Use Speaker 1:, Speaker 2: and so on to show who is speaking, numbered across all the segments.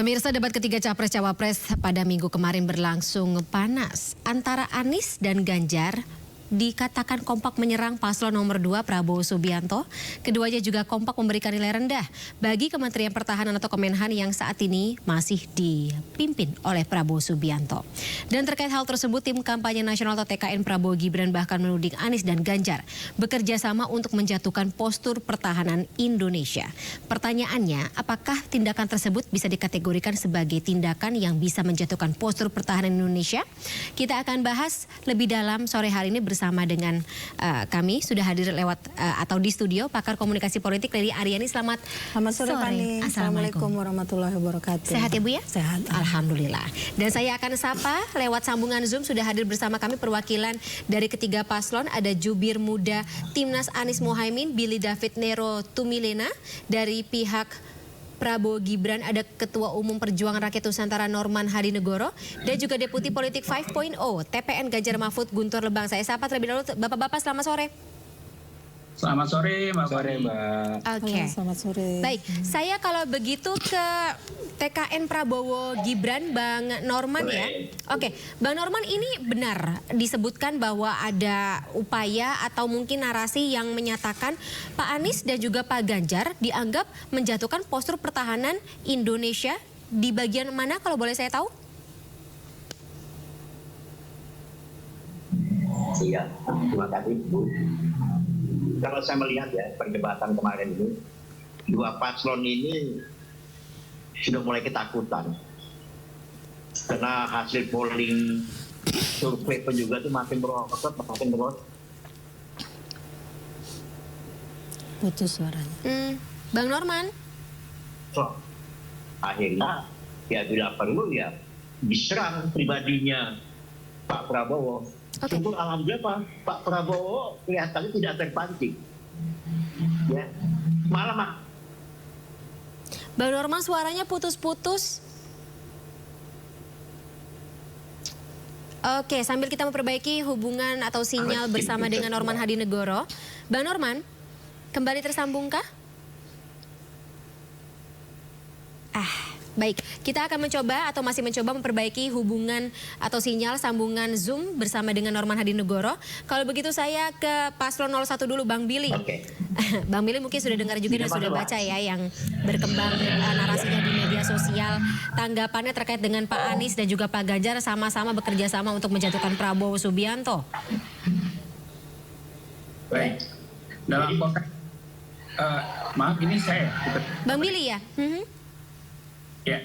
Speaker 1: Pemirsa, debat ketiga Capres-Cawapres pada minggu kemarin berlangsung panas. Antara Anies dan Ganjar dikatakan kompak menyerang paslon nomor 2 Prabowo Subianto. Keduanya juga kompak memberikan nilai rendah bagi Kementerian Pertahanan atau Kemenhan yang saat ini masih dipimpin oleh Prabowo Subianto. Dan terkait hal tersebut, tim kampanye nasional atau TKN Prabowo Gibran bahkan menuding Anies dan Ganjar bekerja sama untuk menjatuhkan postur pertahanan Indonesia. Pertanyaannya, apakah tindakan tersebut bisa dikategorikan sebagai tindakan yang bisa menjatuhkan postur pertahanan Indonesia? Kita akan bahas lebih dalam sore hari ini bersama dengan kami. Sudah hadir lewat atau di studio pakar komunikasi politik Lely Aryani. Selamat
Speaker 2: sore Fani. Assalamualaikum warahmatullahi wabarakatuh.
Speaker 1: Sehat ya Bu ya?
Speaker 2: Sehat.
Speaker 1: Alhamdulillah. Dan saya akan sapa lewat sambungan Zoom, sudah hadir bersama kami perwakilan dari ketiga paslon. Ada Jubir Muda Timnas Anies Mohaimin, Billy David Nero Tumilena. Dari pihak Prabowo Gibran ada Ketua Umum Perjuangan Rakyat Nusantara Norman Hadinegoro dan juga Deputi Politik 5.0 TPN Ganjar Mahfud Guntur Lebang. Saya sapa terlebih dahulu Bapak-bapak, selamat sore.
Speaker 3: Selamat sore Mbak.
Speaker 2: Sore
Speaker 3: Mbak.
Speaker 1: Oke.
Speaker 2: Selamat sore.
Speaker 1: Baik, saya kalau begitu ke TKN Prabowo Gibran, Bang Norman ya. Oke, Bang Norman, ini benar disebutkan bahwa ada upaya atau mungkin narasi yang menyatakan Pak Anies dan juga Pak Ganjar dianggap menjatuhkan postur pertahanan Indonesia di bagian mana kalau boleh saya tahu?
Speaker 4: Iya, terima kasih Bu. Kalau saya melihat ya perdebatan kemarin ini, dua paslon ini sudah mulai ketakutan karena hasil polling survei pun juga itu makin merosot.
Speaker 2: Putus suaranya.
Speaker 1: Bang Norman.
Speaker 4: So, akhirnya ya tidak perlu ya diserang pribadinya Pak Prabowo.
Speaker 1: Okay.
Speaker 4: Syukur alhamdulillah Pak Prabowo kelihatannya tidak terpancing. Ya, malah
Speaker 1: Bang Norman, suaranya putus-putus. Oke, sambil kita memperbaiki hubungan atau sinyal bersama dengan Norman Hadinegoro. Bang Norman, kembali tersambungkah? Baik, kita akan mencoba atau masih mencoba memperbaiki hubungan atau sinyal sambungan Zoom bersama dengan Norman Hadinegoro. Kalau begitu saya ke paslon 01 dulu, Bang Billy.
Speaker 4: Oke.
Speaker 1: Bang Billy mungkin sudah dengar juga dan sudah baca ya yang berkembang narasinya di media sosial. Tanggapannya terkait dengan Pak Anies dan juga Pak Ganjar sama-sama bekerja sama untuk menjatuhkan Prabowo Subianto.
Speaker 3: Baik. Dalam konteks, maaf ini saya.
Speaker 1: Bang Billy ya?
Speaker 3: Ya,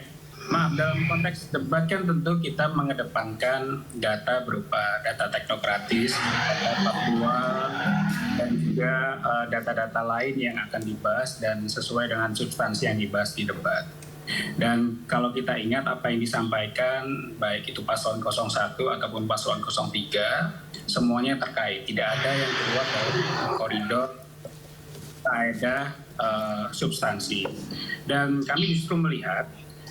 Speaker 3: maaf, dalam konteks debat kan tentu kita mengedepankan data berupa data teknokratis, data faktual, dan juga data-data lain yang akan dibahas dan sesuai dengan substansi yang dibahas di debat. Dan kalau kita ingat apa yang disampaikan, baik itu paslon 01 ataupun paslon 03, semuanya terkait. Tidak ada yang keluar dari koridor kaedah substansi. Dan kami justru melihat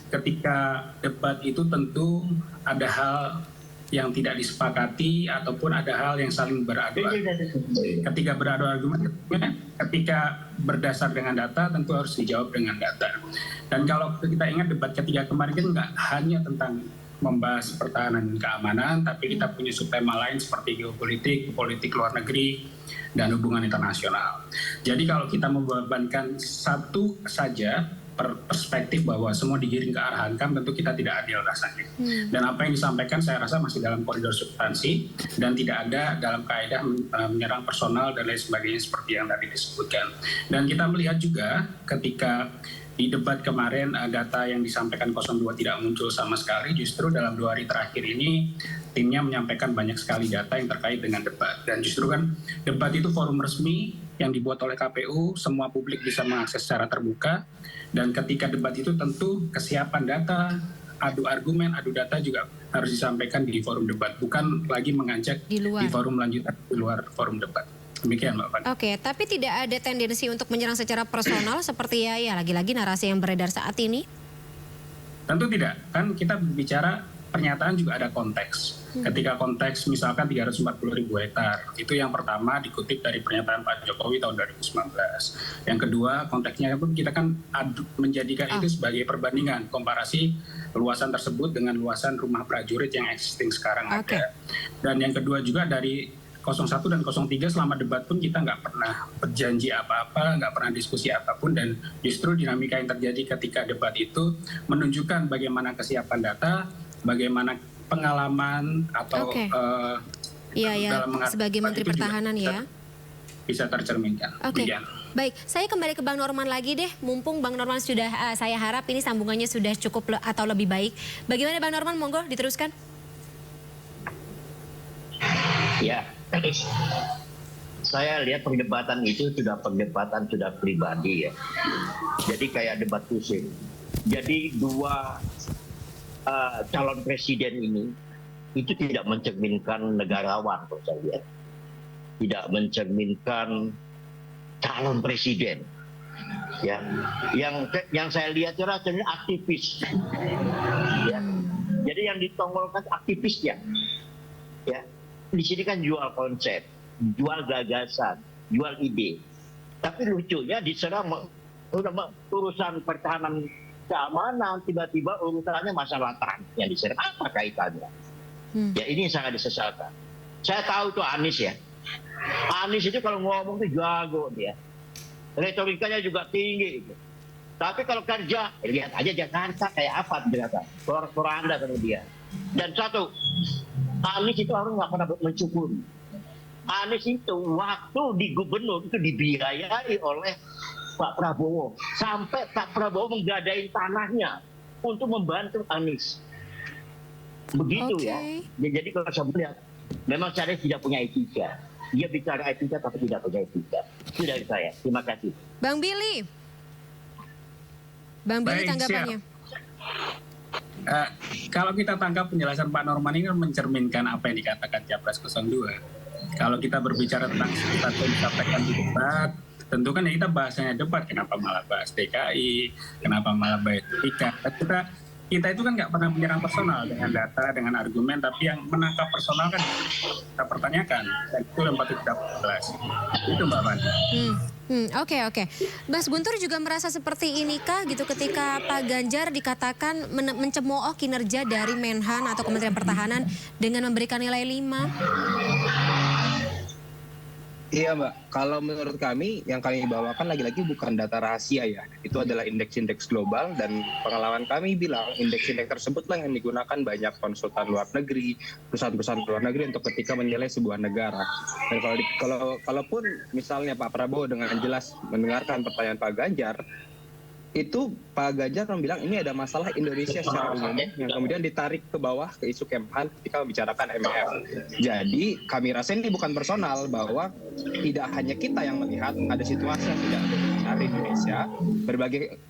Speaker 3: ketika debat itu tentu ada hal yang tidak disepakati ataupun ada hal yang saling beradu argumen. Ketika beradu argumen, ketika berdasar dengan data tentu harus dijawab dengan data. Dan kalau kita ingat debat ketiga kemarin kan nggak hanya tentang membahas pertahanan dan keamanan, tapi kita punya subtema lain seperti geopolitik, politik luar negeri, dan hubungan internasional. Jadi kalau kita membebankan satu saja perspektif bahwa semua digiring ke arah hankam, tentu kita tidak adil rasanya. Dan apa yang disampaikan saya rasa masih dalam koridor substansi dan tidak ada dalam kaedah menyerang personal dan lain sebagainya seperti yang tadi disebutkan. Dan kita melihat juga ketika di debat kemarin data yang disampaikan 02 tidak muncul sama sekali, justru dalam 2 hari terakhir ini timnya menyampaikan banyak sekali data yang terkait dengan debat. Dan justru kan debat itu forum resmi yang dibuat oleh KPU, semua publik bisa mengakses secara terbuka. Dan ketika debat itu tentu kesiapan data, adu argumen, adu data juga harus disampaikan di forum debat, bukan lagi mengajak di forum lanjutan di luar forum debat. Demikian Mbak Fani.
Speaker 1: Oke, tapi tidak ada tendensi untuk menyerang secara personal seperti ya lagi-lagi narasi yang beredar saat ini?
Speaker 3: Tentu tidak, kan kita bicara pernyataan juga ada konteks. Ketika konteks misalkan 340.000 hektar, itu yang pertama dikutip dari pernyataan Pak Jokowi tahun 2019. Yang kedua, konteksnya pun kita kan menjadikan itu sebagai perbandingan, komparasi luasan tersebut dengan luasan rumah prajurit yang existing sekarang ada. Dan yang kedua juga dari 01 dan 03 selama debat pun kita nggak pernah berjanji apa-apa, nggak pernah diskusi apapun, dan justru dinamika yang terjadi ketika debat itu menunjukkan bagaimana kesiapan data, bagaimana pengalaman atau
Speaker 1: dalam sebagai Menteri Pertahanan
Speaker 3: bisa tercerminkan.
Speaker 1: Baik, saya kembali ke Bang Norman lagi deh, mumpung Bang Norman sudah, saya harap ini sambungannya sudah cukup atau lebih baik. Bagaimana Bang Norman, monggo diteruskan.
Speaker 4: Ya, saya lihat perdebatan itu sudah pribadi ya. Jadi kayak debat pusing. Jadi dua calon presiden ini itu tidak mencerminkan negarawan, kalau saya lihat. Tidak mencerminkan calon presiden. Ya, yang saya lihat itu rasanya aktivis. Ya. Jadi yang ditongolkan aktivisnya. Ya. Di sini kan jual konsep, jual gagasan, jual ide. Tapi lucunya diserang urusan pertahanan keamanan, tiba-tiba urusannya masalah trans yang diserang. Apa kaitannya? Ya ini sangat disesalkan. Saya tahu tuh Anies ya. Anies itu kalau ngomong tuh jago dia. Retorikanya juga tinggi. Gitu. Tapi kalau kerja, lihat aja Jakarta kayak apa ternyata. Poranda kemudian. Dan satu, Anies itu harus nggak pernah mensyukuri. Anies itu waktu di gubernur itu dibiayai oleh Pak Prabowo. Sampai Pak Prabowo menggadai tanahnya untuk membantu Anies. Begitu ya. Jadi kalau saya melihat, memang saya tidak punya etika. Dia bicara etika tapi tidak punya etika. Itu dari saya. Terima kasih.
Speaker 1: Bang Billy. Bang Billy tanggapannya.
Speaker 3: Kalau kita tangkap penjelasan Pak Norman ini mencerminkan apa yang dikatakan Capres 02. Kalau kita berbicara tentang status yang disampaikan di debat, tentu kan ya kita bahasanya debat, kenapa malah bahas DKI, kenapa malah bahas etika. Kita itu kan nggak pernah menyerang personal dengan data, dengan argumen, tapi yang menangkap personal kan kita pertanyakan. Dan itu yang patut kita jelas. Itu Mbak Fani.
Speaker 1: Oke. Mas Guntur juga merasa seperti inikah gitu ketika Pak Ganjar dikatakan mencemooh kinerja dari Menhan atau Kementerian Pertahanan dengan memberikan nilai 5?
Speaker 5: Iya Mbak, kalau menurut kami yang kami bawakan lagi-lagi bukan data rahasia ya. Itu adalah indeks-indeks global dan pengalaman kami bilang indeks-indeks tersebutlah yang digunakan banyak konsultan luar negeri, perusahaan-perusahaan luar negeri untuk ketika menilai sebuah negara. Dan kalaupun misalnya Pak Prabowo dengan jelas mendengarkan pertanyaan Pak Ganjar, itu Pak Ganjar bilang ini ada masalah Indonesia secara umum yang kemudian ditarik ke bawah ke isu Kemhan ketika membicarakan MF. Jadi kami rasa ini bukan personal, bahwa tidak hanya kita yang melihat ada situasi yang tidak benar di Indonesia,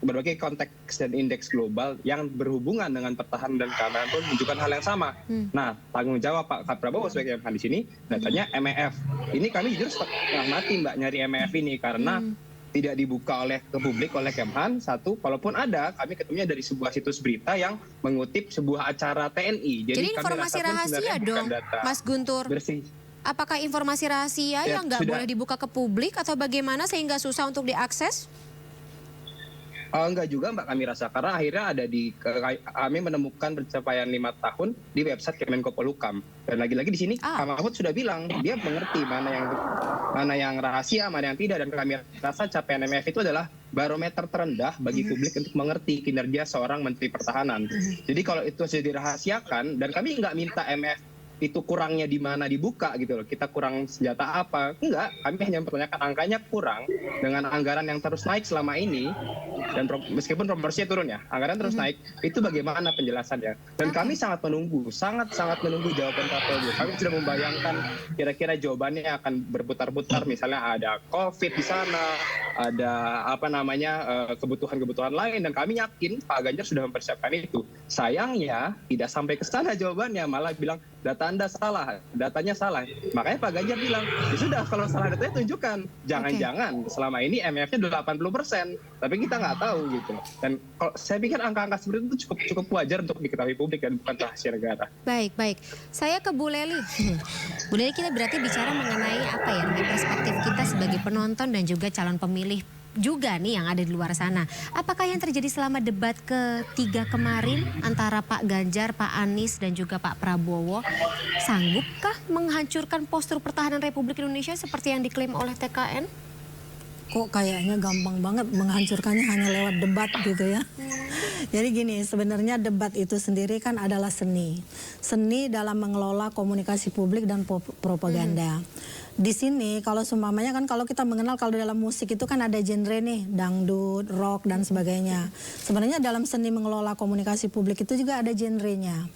Speaker 5: berbagai konteks dan indeks global yang berhubungan dengan pertahanan dan keamanan pun menunjukkan hal yang sama. Nah, tanggung jawab Pak Prabowo sebagai Kemhan di sini datanya MEF. Ini kami jujur setengah mati Mbak nyari MEF ini karena tidak dibuka ke publik oleh Kemhan. Satu, kalaupun ada, kami ketemunya dari sebuah situs berita yang mengutip sebuah acara TNI.
Speaker 1: Jadi informasi rahasia dong, Mas Guntur.
Speaker 5: Bersih.
Speaker 1: Apakah informasi rahasia yang nggak boleh dibuka ke publik atau bagaimana sehingga susah untuk diakses?
Speaker 5: Enggak juga Mbak, kami rasa karena akhirnya ada kami menemukan pencapaian 5 tahun di website Kemenko Polhukam. Dan lagi-lagi di sini Pak Mahfud sudah bilang dia mengerti mana yang rahasia, mana yang tidak, dan kami rasa capaian MF itu adalah barometer terendah bagi publik untuk mengerti kinerja seorang Menteri Pertahanan. Jadi kalau itu sudah dirahasiakan, dan kami nggak minta MF itu kurangnya di mana dibuka gitu loh, kita kurang senjata apa, enggak, kami hanya mempertanyakan angkanya kurang dengan anggaran yang terus naik selama ini, dan meskipun proporsinya turun ya, anggaran terus naik, itu bagaimana penjelasannya, dan kami sangat menunggu jawaban Pak Prabowo. Kami sudah membayangkan kira-kira jawabannya akan berputar-putar, misalnya ada COVID di sana, ada kebutuhan-kebutuhan lain, dan kami yakin Pak Ganjar sudah mempersiapkan itu. Sayangnya tidak sampai ke sana jawabannya, malah bilang data Anda salah, datanya salah. Makanya Pak Ganjar bilang, ya sudah kalau salah datanya tunjukkan. Jangan-jangan selama ini MF-nya 80%, tapi kita nggak nggak tahu gitu. Dan kalau saya pikir angka-angka seperti itu cukup wajar untuk diketahui publik dan bukan rahasia negara.
Speaker 1: Baik. Saya ke Bu Leli. Bu Leli, kita berarti bicara mengenai apa ya, perspektif kita sebagai penonton dan juga calon pemilih juga nih yang ada di luar sana. Apakah yang terjadi selama debat ketiga kemarin antara Pak Ganjar, Pak Anies dan juga Pak Prabowo sanggupkah menghancurkan postur pertahanan Republik Indonesia seperti yang diklaim oleh TKN?
Speaker 2: Kok kayaknya gampang banget menghancurkannya hanya lewat debat gitu ya. Jadi gini, sebenarnya debat itu sendiri kan adalah seni. Seni dalam mengelola komunikasi publik dan propaganda. Di sini kalau seumpamanya kan kalau kita mengenal kalau dalam musik itu kan ada genre nih, dangdut, rock dan sebagainya. Sebenarnya dalam seni mengelola komunikasi publik itu juga ada genrenya.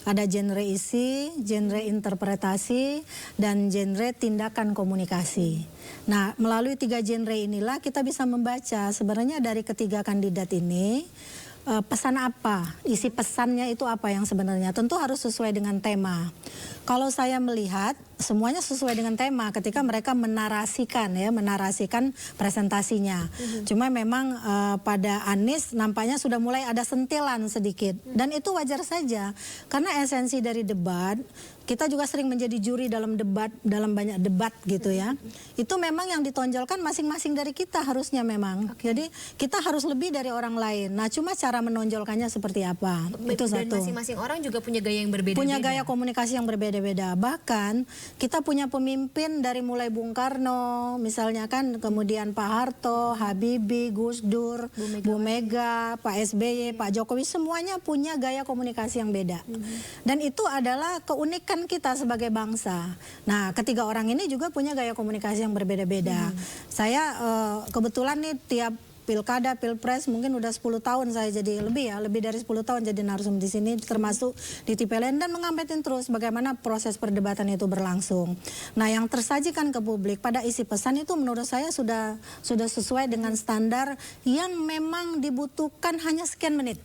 Speaker 2: Ada genre isi, genre interpretasi, dan genre tindakan komunikasi. Nah, melalui 3 genre inilah kita bisa membaca sebenarnya dari ketiga kandidat ini pesan apa, isi pesannya itu apa yang sebenarnya. Tentu harus sesuai dengan tema. Kalau saya melihat semuanya sesuai dengan tema ketika mereka menarasikan presentasinya. Cuma memang pada Anies nampaknya sudah mulai ada sentilan sedikit dan itu wajar saja karena esensi dari debat. Kita juga sering menjadi juri dalam debat, dalam banyak debat gitu ya. Itu memang yang ditonjolkan masing-masing dari kita harusnya memang. Jadi kita harus lebih dari orang lain. Nah, cuma cara menonjolkannya seperti apa. Itu
Speaker 1: dan
Speaker 2: satu.
Speaker 1: masing-masing orang juga punya gaya yang berbeda-beda.
Speaker 2: Punya gaya komunikasi yang berbeda-beda. Bahkan kita punya pemimpin dari mulai Bung Karno, misalnya kan, kemudian Pak Harto, Habibie, Gus Dur, Bu Mega, Pak SBY, Pak Jokowi, semuanya punya gaya komunikasi yang beda. Dan itu adalah keunikan kita sebagai bangsa. Nah, ketiga orang ini juga punya gaya komunikasi yang berbeda-beda. Saya kebetulan nih tiap pilkada, pilpres mungkin udah 10 tahun saya jadi lebih dari 10 tahun jadi narsum di sini termasuk di TPLN dan mengametin terus bagaimana proses perdebatan itu berlangsung. Nah, yang tersajikan ke publik pada isi pesan itu menurut saya sudah sesuai dengan standar yang memang dibutuhkan hanya sekian menit.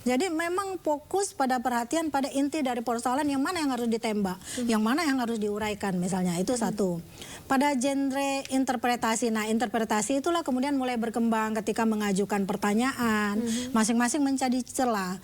Speaker 2: Jadi memang fokus pada perhatian pada inti dari persoalan yang mana yang harus ditembak, yang mana yang harus diuraikan misalnya, itu satu. Pada genre interpretasi, nah interpretasi itulah kemudian mulai berkembang ketika mengajukan pertanyaan, masing-masing mencari celah.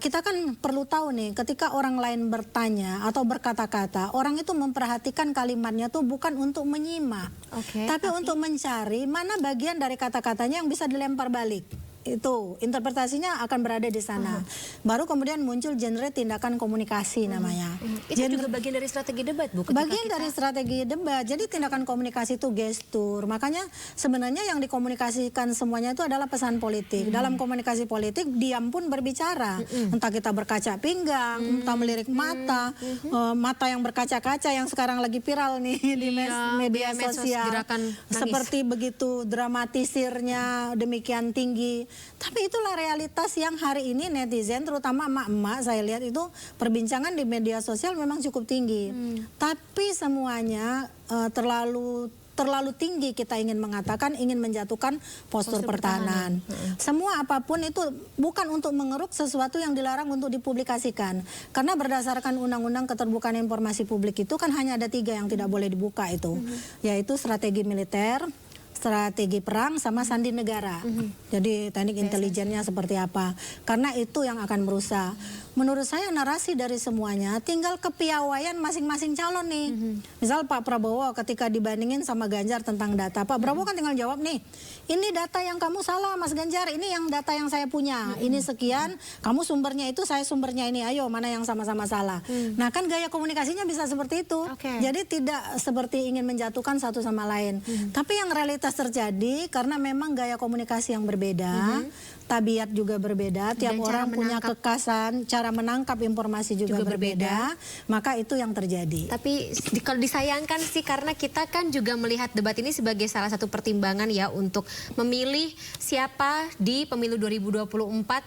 Speaker 2: Kita kan perlu tahu nih, ketika orang lain bertanya atau berkata-kata, orang itu memperhatikan kalimatnya tuh bukan untuk menyimak, tapi untuk mencari mana bagian dari kata-katanya yang bisa dilempar balik. Itu interpretasinya akan berada di sana. Baru kemudian muncul genre tindakan komunikasi namanya.
Speaker 1: Itu juga bagian dari strategi debat, Bu?
Speaker 2: Bagian dari strategi debat. Jadi tindakan komunikasi itu gestur. Makanya sebenarnya yang dikomunikasikan semuanya itu adalah pesan politik. Dalam komunikasi politik diam pun berbicara. Entah kita berkaca pinggang, entah melirik mata, mata yang berkaca-kaca yang sekarang lagi viral nih di media sosial. Seperti begitu dramatisirnya demikian tinggi. Tapi itulah realitas yang hari ini netizen, terutama emak-emak, saya lihat itu perbincangan di media sosial memang cukup tinggi. Tapi semuanya terlalu tinggi kita ingin mengatakan, ingin menjatuhkan postur pertahanan. Semua apapun itu bukan untuk mengeruk sesuatu yang dilarang untuk dipublikasikan. Karena berdasarkan Undang-Undang Keterbukaan Informasi Publik itu kan hanya ada 3 yang tidak boleh dibuka itu. Yaitu strategi militer, strategi perang, sama sandi negara. Jadi teknik intelijennya seperti apa. Karena itu yang akan merusak. Menurut saya narasi dari semuanya tinggal kepiawaian masing-masing calon nih. Misal Pak Prabowo ketika dibandingin sama Ganjar tentang data, Pak Prabowo kan tinggal jawab nih, ini data yang kamu salah Mas Ganjar, ini yang data yang saya punya, ini sekian, kamu sumbernya itu, saya sumbernya ini, ayo mana yang sama-sama salah. Nah kan gaya komunikasinya bisa seperti itu. Jadi tidak seperti ingin menjatuhkan satu sama lain. Tapi yang realitas terjadi karena memang gaya komunikasi yang berbeda, tabiat juga berbeda, tiap orang punya kekasan, cara menangkap informasi juga berbeda, maka itu yang terjadi.
Speaker 1: Tapi kalau disayangkan sih karena kita kan juga melihat debat ini sebagai salah satu pertimbangan ya untuk memilih siapa di pemilu 2024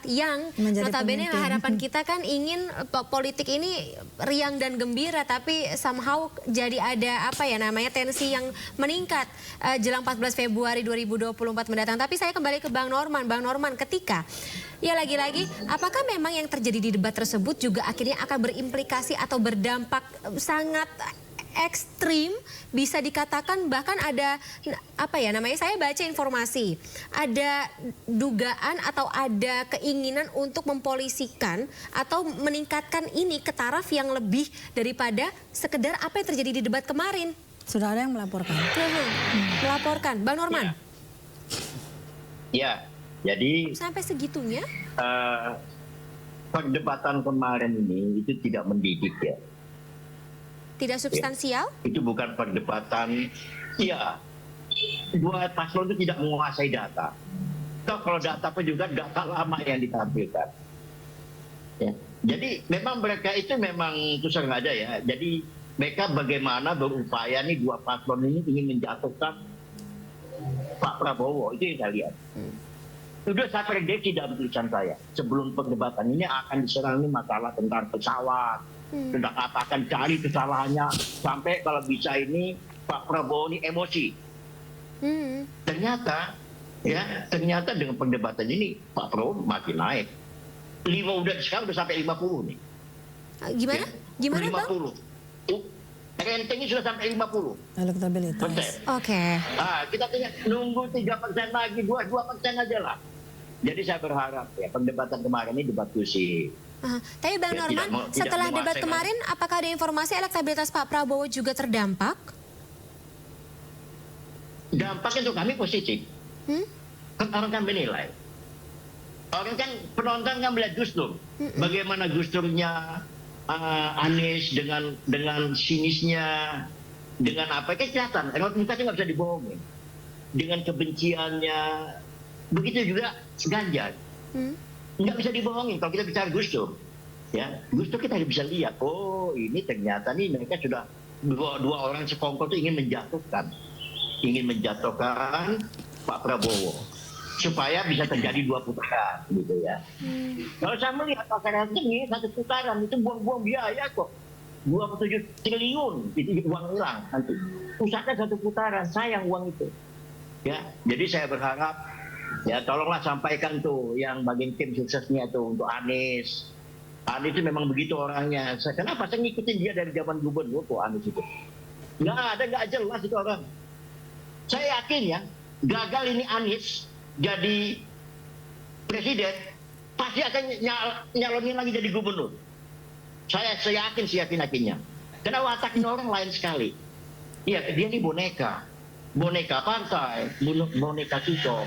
Speaker 1: yang notabene harapan kita kan ingin politik ini riang dan gembira, tapi somehow jadi ada apa ya namanya tensi yang meningkat jelang 14 Februari 2024 mendatang. Tapi saya kembali ke Bang Norman, ketika ya lagi-lagi apakah memang yang terjadi di debat tersebut juga akhirnya akan berimplikasi atau berdampak sangat ekstrim, bisa dikatakan bahkan ada apa ya namanya, saya baca informasi ada dugaan atau ada keinginan untuk mempolisikan atau meningkatkan ini ke taraf yang lebih daripada sekedar apa yang terjadi di debat kemarin.
Speaker 2: Sudah ada yang melaporkan.
Speaker 1: Melaporkan, Bang Norman.
Speaker 4: Ya, jadi
Speaker 1: Sampai segitunya?
Speaker 4: perdebatan kemarin ini itu tidak mendidik ya.
Speaker 1: Tidak substansial?
Speaker 4: Itu bukan perdebatan. Ya, dua paslon itu tidak menguasai data. Kalau data pun juga data lama yang ditampilkan. Ya. Jadi memang mereka itu memang itu sengaja ya. Jadi mereka bagaimana berupaya nih dua paslon ini ingin menjatuhkan Pak Prabowo, itu yang saya lihat. Sudah saya prediksi dalam tulisan saya sebelum perdebatan ini akan diserang ini masalah tentang pesawat, tentang akan cari kesalahannya sampai kalau bisa ini Pak Prabowo ini emosi. Ternyata dengan perdebatan ini Pak Prabowo makin naik. 5 sekarang udah sampai 50 nih.
Speaker 1: Gimana? Gimana, Bang?
Speaker 4: 50. Rentengnya sudah sampai 50.
Speaker 2: Elektabilitas.
Speaker 1: Oke.
Speaker 4: Nah, kita tinggal nunggu 3% lagi, 2% aja lah. Jadi saya berharap ya perdebatan kemarin ini debat kursi.
Speaker 1: Tapi Bang
Speaker 4: Ya,
Speaker 1: Norman,
Speaker 4: tidak
Speaker 1: setelah debat
Speaker 4: menguasai,
Speaker 1: kemarin, apakah ada informasi elektabilitas Pak Prabowo juga terdampak?
Speaker 4: Dampaknya untuk kami positif. Kan orang kan menilai. Orang kan penonton kan melihat Gus Dur. Bagaimana Gus Durnya Anies dengan sinisnya, dengan apa, kelihatan. Raut mukanya nggak bisa dibohongin. Dengan kebenciannya, begitu juga Ganjar. Nggak bisa dibohongin kalau kita bicara Gus Dur. Ya, Gus Dur kita bisa lihat, oh ini ternyata nih mereka sudah dua orang sekongkol itu ingin menjatuhkan Pak Prabowo supaya bisa terjadi 2 putaran gitu ya. Kalau saya melihat pasaran ini 1 putaran itu buang-buang biaya kok. 27 triliun itu uang hilang nanti. Usahakan 1 putaran, sayang uang itu. Ya, jadi saya berharap ya tolonglah sampaikan tuh yang bagian tim suksesnya tuh untuk Anies. Anies itu memang begitu orangnya. Kenapa saya ngikutin dia dari zaman gubernur tuh Anies itu? Nggak jelas itu orang. Saya yakin ya, gagal ini Anies jadi presiden, pasti akan nyalonin lagi jadi gubernur. Saya yakin-yakinnya. Karena wataknya orang lain sekali. Iya, dia ini boneka partai, boneka Tito.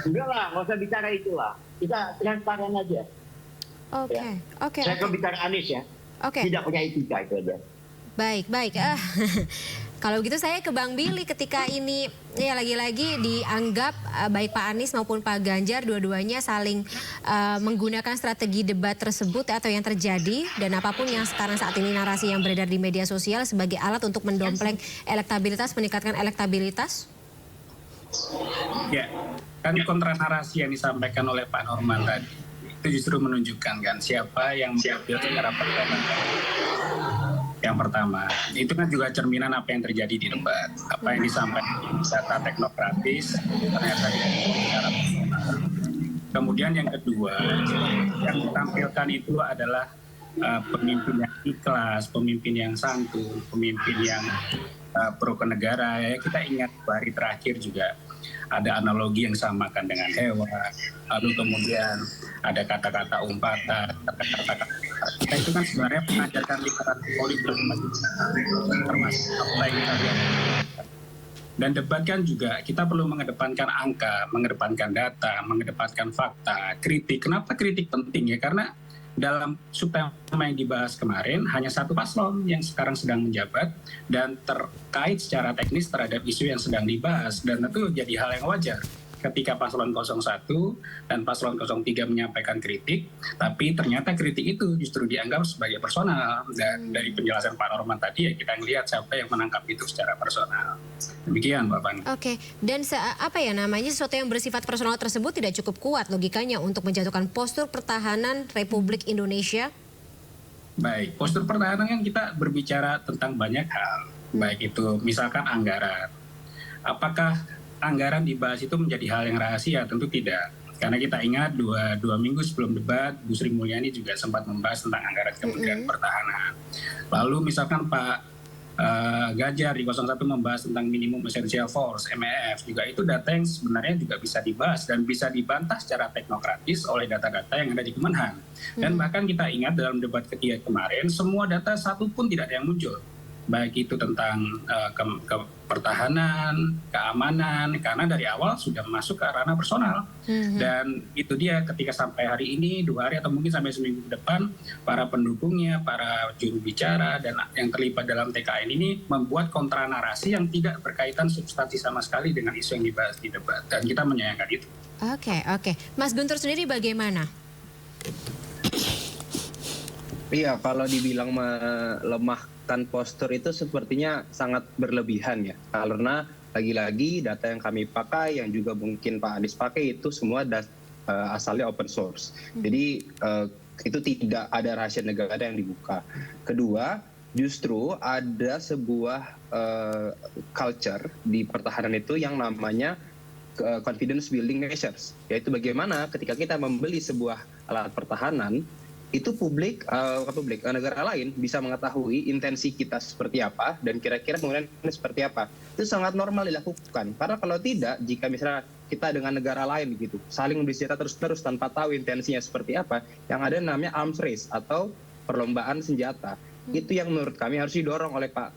Speaker 4: Udahlah, nggak usah bicara itulah. Kita transparan aja.
Speaker 1: Oke.
Speaker 4: Saya kalau bicara Anies ya, tidak punya etika itu aja.
Speaker 1: Baik. Kalau gitu saya ke Bang Billy, ketika ini ya lagi-lagi dianggap baik Pak Anies maupun Pak Ganjar dua-duanya saling menggunakan strategi debat tersebut atau yang terjadi, dan apapun yang sekarang saat ini narasi yang beredar di media sosial sebagai alat untuk mendompleng elektabilitas, meningkatkan elektabilitas.
Speaker 3: Ya, kan kontra narasi yang disampaikan oleh Pak Norman tadi itu justru menunjukkan kan siapa yang mengambil secara pertama. Yang pertama, itu kan juga cerminan apa yang terjadi di debat. Apa yang disampaikan data teknokratis ternyata secara personal. Kemudian yang kedua, yang ditampilkan itu adalah pemimpin yang ikhlas, pemimpin yang santun, pemimpin yang pro ke negara. Ya, kita ingat hari terakhir juga ada analogi yang samakan dengan hewan, lalu kemudian ada kata-kata umpatan, kata-kata kita itu kan sebenarnya mengajarkan literasi politik termasuk apa yang kita lihat. Dan debat kan juga kita perlu mengedepankan angka, mengedepankan data, mengedepankan fakta, kritik. Kenapa kritik penting ya? Karena dalam subtema yang dibahas kemarin hanya satu paslon yang sekarang sedang menjabat dan terkait secara teknis terhadap isu yang sedang dibahas, dan itu jadi hal yang wajar ketika paslon 01 dan paslon 03 menyampaikan kritik, tapi ternyata kritik itu justru dianggap sebagai personal. Dan dari penjelasan Pak Norman tadi ya kita melihat siapa yang menangkap itu secara personal. Demikian Mbak Fani.
Speaker 1: Oke, dan sesuatu yang bersifat personal tersebut tidak cukup kuat logikanya untuk menjatuhkan postur pertahanan Republik Indonesia?
Speaker 3: Baik, postur pertahanan kan kita berbicara tentang banyak hal, baik itu misalkan anggaran. Apakah anggaran dibahas itu menjadi hal yang rahasia? Tentu tidak. Karena kita ingat dua minggu sebelum debat, Bu Sri Mulyani juga sempat membahas tentang anggaran Kementerian Pertahanan. Lalu misalkan Pak Ganjar di 01 membahas tentang minimum essential force (MEF), juga itu data yang sebenarnya juga bisa dibahas dan bisa dibantah secara teknokratis oleh data-data yang ada di Kemenhan. Dan bahkan kita ingat dalam debat ketiga kemarin, semua data satu pun tidak ada yang muncul, baik itu tentang pertahanan, keamanan, karena dari awal sudah masuk ke ranah personal. Dan itu dia, ketika sampai hari ini, 2 hari atau mungkin sampai seminggu ke depan, para pendukungnya, para juru bicara dan yang terlibat dalam TKN ini membuat kontra narasi yang tidak berkaitan substansi sama sekali dengan isu yang dibahas di debat, dan kita menyayangkan itu.
Speaker 1: Oke. Mas Guntur sendiri bagaimana?
Speaker 5: Iya, kalau dibilang melemahkan postur itu sepertinya sangat berlebihan ya. Karena lagi-lagi data yang kami pakai, yang juga mungkin Pak Anies pakai, itu semua asalnya open source. Jadi itu tidak ada rahasia negara yang dibuka. Kedua, justru ada sebuah culture di pertahanan itu yang namanya confidence building measures. Yaitu bagaimana ketika kita membeli sebuah alat pertahanan, itu negara lain bisa mengetahui intensi kita seperti apa dan kira-kira kemudian seperti apa. Itu sangat normal dilakukan. Karena kalau tidak, jika misalnya kita dengan negara lain gitu, saling membeli senjata terus-terus tanpa tahu intensinya seperti apa, yang ada namanya arms race atau perlombaan senjata. Itu yang menurut kami harus didorong oleh Pak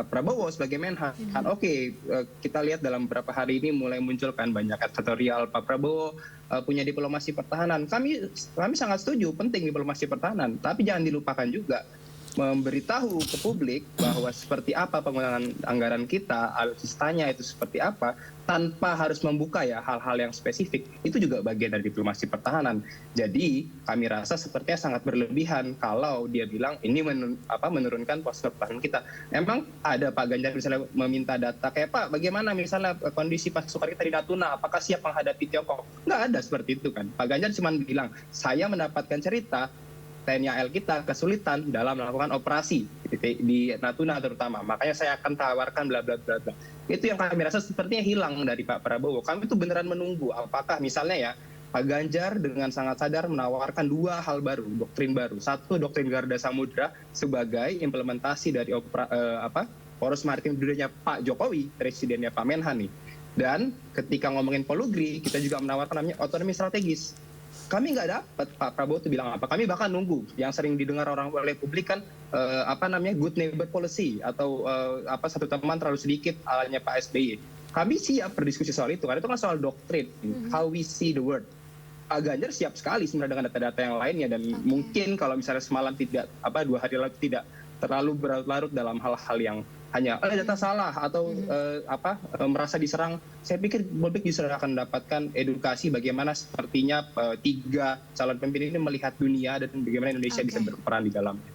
Speaker 5: Prabowo sebagai Menhan. Oke, kita lihat dalam beberapa hari ini mulai munculkan banyak editorial Pak Prabowo punya diplomasi pertahanan. Kami sangat setuju penting diplomasi pertahanan, tapi jangan dilupakan juga memberitahu ke publik bahwa seperti apa penggunaan anggaran kita, alutsistanya itu seperti apa, tanpa harus membuka ya hal-hal yang spesifik. Itu juga bagian dari diplomasi pertahanan. Jadi kami rasa sepertinya sangat berlebihan kalau dia bilang ini menurunkan postur pertahanan kita. Emang ada Pak Ganjar misalnya meminta data kayak Pak, bagaimana misalnya kondisi pasukan kita di Natuna, apakah siap menghadapi Tiongkok? Nggak ada seperti itu kan. Pak Ganjar cuma bilang, saya mendapatkan cerita TNI AL kita kesulitan dalam melakukan operasi di Natuna terutama. Makanya saya akan tawarkan bla bla bla bla. Itu yang kami rasa sepertinya hilang dari Pak Prabowo. Kami itu beneran menunggu apakah misalnya ya Pak Ganjar dengan sangat sadar menawarkan 2 hal baru, doktrin baru. 1, doktrin Garda Samudra sebagai implementasi dari poros maritim duduknya Pak Jokowi, presidennya Pak Menhan nih. Dan ketika ngomongin Polugri, kita juga menawarkan namanya otonomi strategis. Kami nggak dapat Pak Prabowo itu bilang apa. Kami bahkan nunggu yang sering didengar orang oleh publik kan good neighbor policy atau satu teman terlalu sedikit alanya Pak SBY. Kami siap berdiskusi soal itu karena itu kan soal doktrin, how we see the world. Pak Ganjar siap sekali sebenarnya dengan data-data yang lainnya dan mungkin kalau misalnya semalam tidak 2 hari lalu tidak terlalu berlarut dalam hal-hal yang hanya data salah atau merasa diserang, saya pikir publik justru akan mendapatkan edukasi bagaimana sepertinya 3 calon pemimpin ini melihat dunia dan bagaimana Indonesia bisa berperan di dalamnya.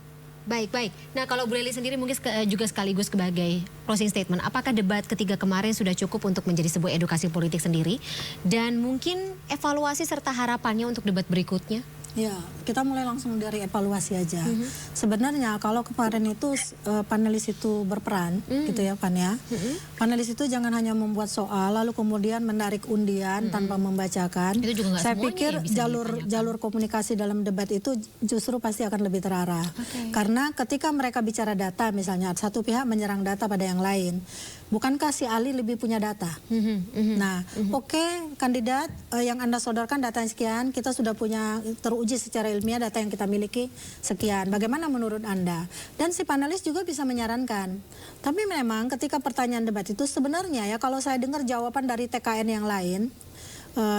Speaker 1: Baik. Nah, kalau Bu Lely sendiri mungkin juga sekaligus sebagai closing statement, apakah debat ketiga kemarin sudah cukup untuk menjadi sebuah edukasi politik sendiri dan mungkin evaluasi serta harapannya untuk debat berikutnya?
Speaker 2: Ya, kita mulai langsung dari evaluasi aja. Sebenarnya kalau kemarin itu panelis itu berperan, gitu ya Pan ya. Panelis itu jangan hanya membuat soal lalu kemudian menarik undian tanpa membacakan.
Speaker 1: Itu juga
Speaker 2: saya pikir jalur komunikasi dalam debat itu justru pasti akan lebih terarah. Karena ketika mereka bicara data, misalnya satu pihak menyerang data pada yang lain, bukankah si Ali lebih punya data? Nah, kandidat yang Anda sodorkan data yang sekian, kita sudah punya teruji secara ilmiah data yang kita miliki sekian. Bagaimana menurut Anda? Dan si panelis juga bisa menyarankan. Tapi memang ketika pertanyaan debat itu sebenarnya ya kalau saya dengar jawaban dari TKN yang lain,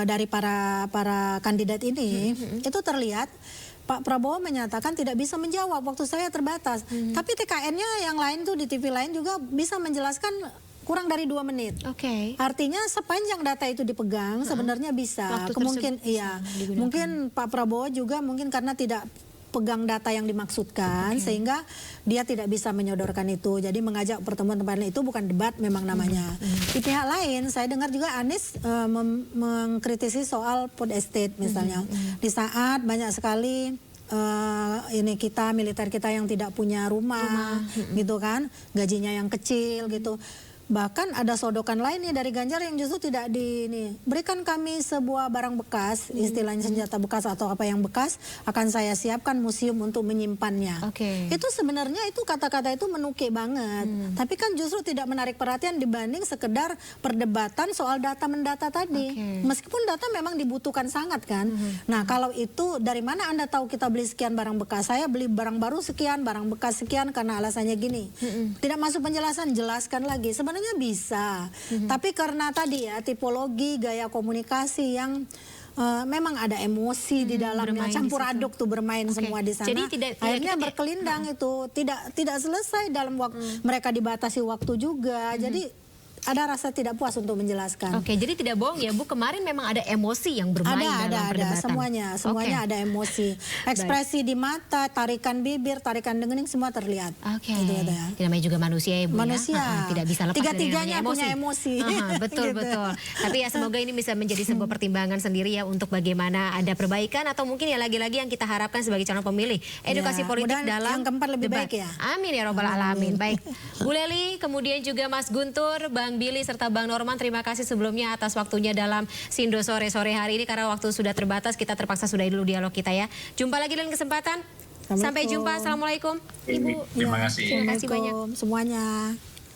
Speaker 2: dari para kandidat ini, itu terlihat Pak Prabowo menyatakan tidak bisa menjawab, waktu saya terbatas. Tapi TKN-nya yang lain tuh di TV lain juga bisa menjelaskan kurang dari 2 menit. Artinya sepanjang data itu dipegang sebenarnya bisa. Mungkin Pak Prabowo juga mungkin karena tidak pegang data yang dimaksudkan sehingga dia tidak bisa menyodorkan itu. Jadi mengajak pertemuan itu bukan debat memang namanya. Di pihak lain saya dengar juga Anies mengkritisi soal food estate misalnya. Di saat banyak sekali militer kita yang tidak punya rumah gitu kan, gajinya yang kecil gitu. Bahkan ada sodokan lain nih dari Ganjar yang justru tidak berikan kami sebuah barang bekas, istilahnya senjata bekas atau apa yang bekas, akan saya siapkan museum untuk menyimpannya. Itu sebenarnya itu kata-kata itu menukik banget. Tapi kan justru tidak menarik perhatian dibanding sekedar perdebatan soal data mendata tadi. Meskipun data memang dibutuhkan sangat kan. Nah, kalau itu dari mana Anda tahu kita beli sekian barang bekas? Saya beli barang baru sekian, barang bekas sekian karena alasannya gini. Tidak masuk penjelasan, jelaskan lagi. Sebenarnya bisa, tapi karena tadi ya tipologi gaya komunikasi yang memang ada emosi di dalamnya, campur aduk tuh bermain semua di sana. Jadi akhirnya berkelindang itu tidak selesai dalam waktu, mereka dibatasi waktu juga. Jadi ada rasa tidak puas untuk menjelaskan.
Speaker 1: Jadi tidak bohong ya Bu, kemarin memang ada emosi yang bermain dalam perdebatan.
Speaker 2: Semuanya ada emosi. Ekspresi di mata, tarikan bibir, tarikan dengering semua terlihat. Gitu ya.
Speaker 1: Namanya juga manusia ya Bu
Speaker 2: ya.
Speaker 1: Tidak bisa lepas dari
Speaker 2: tiga-tiganya punya emosi.
Speaker 1: Betul. Tapi ya semoga ini bisa menjadi sebuah pertimbangan sendiri ya untuk bagaimana ada perbaikan atau mungkin ya lagi-lagi yang kita harapkan sebagai calon pemilih. Edukasi politik dalam
Speaker 2: yang keempat lebih
Speaker 1: debat.
Speaker 2: baik ya.
Speaker 1: Amin ya robbal alamin. Baik, Bu Leli, kemudian juga Mas Guntur, Bang Billy serta Bang Norman, terima kasih sebelumnya atas waktunya dalam Sindo sore hari ini. Karena waktu sudah terbatas, kita terpaksa sudahi dulu dialog kita ya. Jumpa lagi lain kesempatan. Sampai jumpa. Assalamualaikum. Ibu.
Speaker 3: Terima kasih.
Speaker 1: Terima kasih banyak
Speaker 2: semuanya.